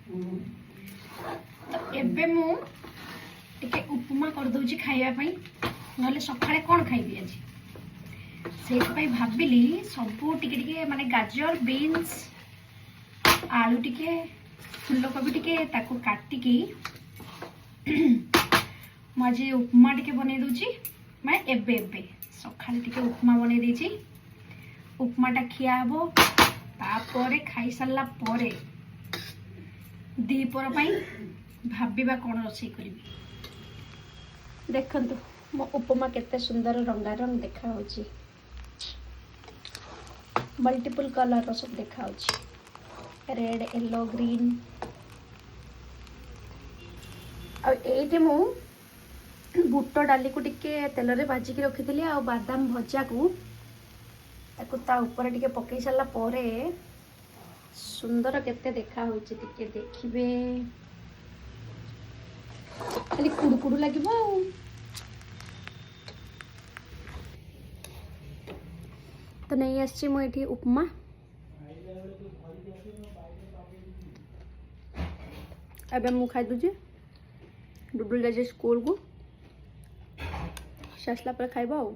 तो एबे मु टिके उपमा कर दउची खाइबा पई नले सकाळे कोन खाइबी आज से भाविली सबू टिके माने गाजर बीन्स आलू टिके फुलकोबी टिके ताको काटिकी मुझे उपमा टिके बनै दूची मैं एबे एबे सकाळे टिके उपमा बनै देची उपमाटा खिया हबो तापरे खाई सारला परे दीपर पई भाबिबा कोन रोषेई करिवि देखंतु मो उपमा केते सुंदर रंगारंग देखा होची मल्टीपल कलर रो सब देखा होची रेड येलो ग्रीन आ एटे मु बुट डाली को टिके तेल रे भाजी की रखी थली आ बादाम भजा को ताको ता ऊपर टिके पकई सारला परे सुंदर केते देखा होची टिके देखिबे खाली कुडकुडू लागिबो तो नहीं आसी मु एठी उपमा अबे मु खाई दूजे डुडुल जाजे स्कूल को सासला पर खाइबा हो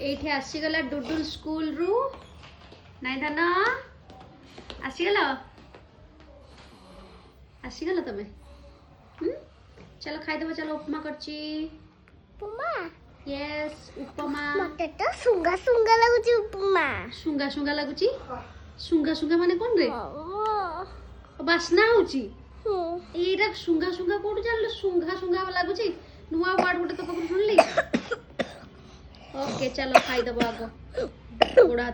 एठी आसी गला डुडुल स्कूल रु नाइ धन आसी गला तबे चलो खाई देबो चलो उपमा करची उपमा यस उपमा मते तो सुंगा सुंगा लागुची उपमा सुंगा सुंगा लागुची सुंगा सुंगा माने कोन रे बासना होची एरा सुंगा सुंगा कोड जान सुंगा सुंगा लागुची नुवा वर्ड गुटे तो पकड़ सुनली ओके चलो खाई देबो आगो गोड़ा